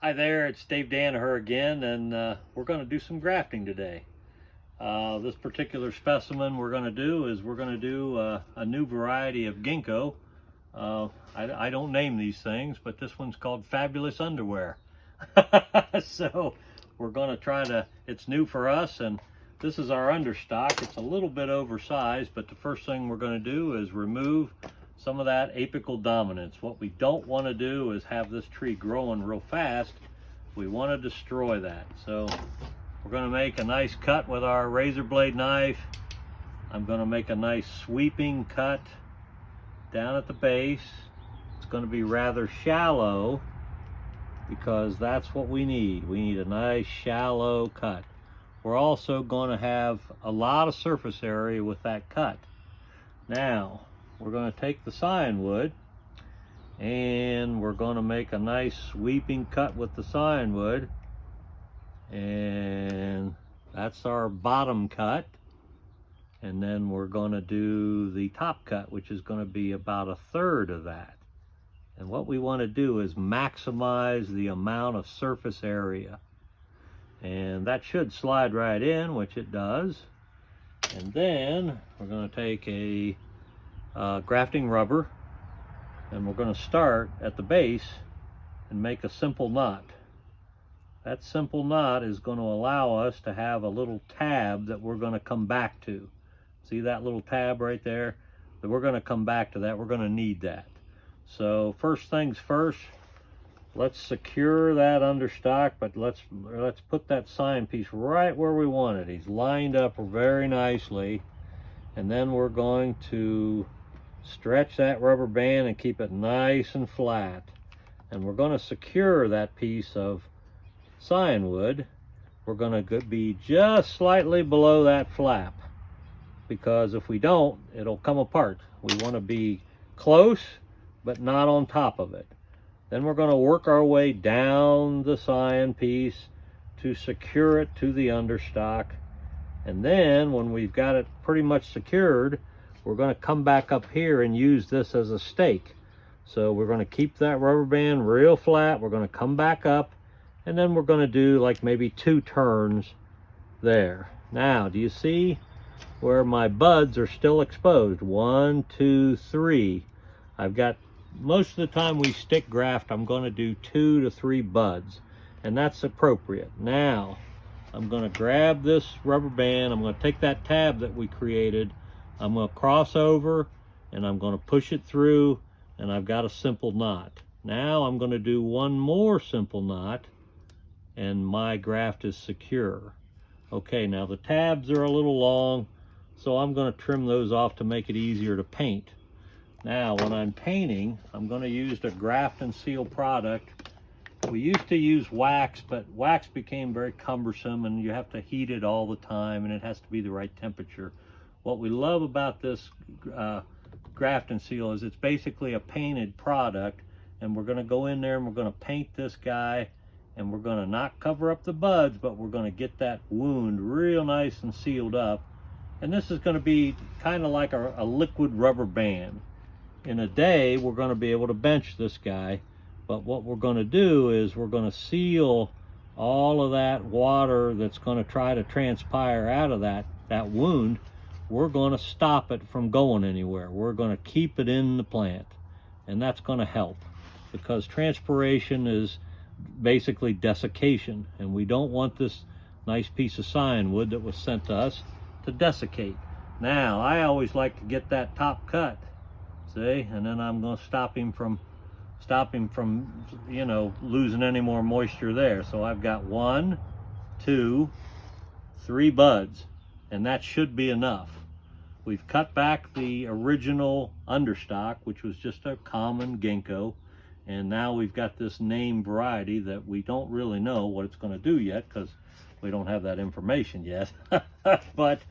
Hi there, it's Dave Dannaher again, and we're going to do some grafting today. This particular specimen we're going to do is a new variety of ginkgo. I don't name these things, but this one's called Fabulous Underwear. So we're going to it's new for us, and this is our understock. It's a little bit oversized, but the first thing we're going to do is remove some of that apical dominance. What we don't want to do is have this tree growing real fast. We want to destroy that. So we're going to make a nice cut with our razor blade knife. I'm going to make a nice sweeping cut down at the base. It's going to be rather shallow because that's what we need. We need a nice shallow cut. We're also going to have a lot of surface area with that cut. Now we're going to take the scionwood and we're going to make a nice sweeping cut with the scionwood, and that's our bottom cut. And then we're going to do the top cut, which is going to be about a third of that. And what we want to do is maximize the amount of surface area, and that should slide right in, which it does. And then we're going to take a grafting rubber, and we're going to start at the base and make a simple knot. That simple knot is going to allow us to have a little tab that we're going to come back to. See that little tab right there? That we're going to come back to that. We're going to need that. So first things first, let's secure that understock, but let's put that sign piece right where we want it. He's lined up very nicely, and then we're going to stretch that rubber band and keep it nice and flat. And we're going to secure that piece of scionwood. We're going to be just slightly below that flap, because if we don't, it'll come apart. We want to be close, but not on top of it. Then we're going to work our way down the scion piece to secure it to the understock. And then when we've got it pretty much secured, we're going to come back up here and use this as a stake. So we're going to keep that rubber band real flat. We're going to come back up, and then we're going to do like maybe 2 turns there. Now, do you see where my buds are still exposed? 1, 2, 3. I've got, most of the time we stick graft, I'm going to do 2 to 3 buds, and that's appropriate. Now, I'm going to grab this rubber band. I'm going to take that tab that we created. I'm going to cross over, and I'm going to push it through, and I've got a simple knot. Now I'm going to do one more simple knot, and my graft is secure. Okay, now the tabs are a little long, so I'm going to trim those off to make it easier to paint. Now when I'm painting, I'm going to use a graft and seal product. We used to use wax, but wax became very cumbersome, and you have to heat it all the time, and it has to be the right temperature. What we love about this graft and seal is it's basically a painted product, and we're going to go in there and we're going to paint this guy, and we're going to not cover up the buds, but we're going to get that wound real nice and sealed up. And this is going to be kind of like a liquid rubber band. In a day, we're going to be able to bench this guy, but what we're going to do is we're going to seal all of that water that's going to try to transpire out of that wound. We're going to stop it from going anywhere. We're going to keep it in the plant, and that's going to help, because transpiration is basically desiccation, and we don't want this nice piece of scionwood that was sent to us to desiccate. Now, I always like to get that top cut, see, and then I'm going to stop him from losing any more moisture there. So I've got 1, 2, 3 buds, and that should be enough. We've cut back the original understock, which was just a common ginkgo, and now we've got this name variety that we don't really know what it's going to do yet, because we don't have that information yet. But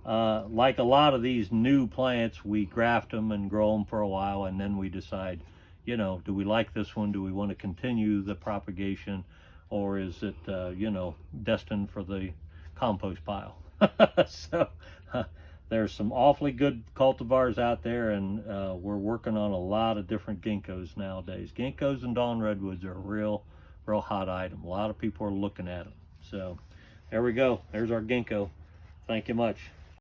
like a lot of these new plants, we graft them and grow them for a while, and then we decide, do we like this one? Do we want to continue the propagation, or is it destined for the compost pile? So there's some awfully good cultivars out there, and we're working on a lot of different ginkgos nowadays. Ginkgos and dawn redwoods are a real real hot item. A lot of people are looking at them. So there we go. There's our ginkgo. Thank you much.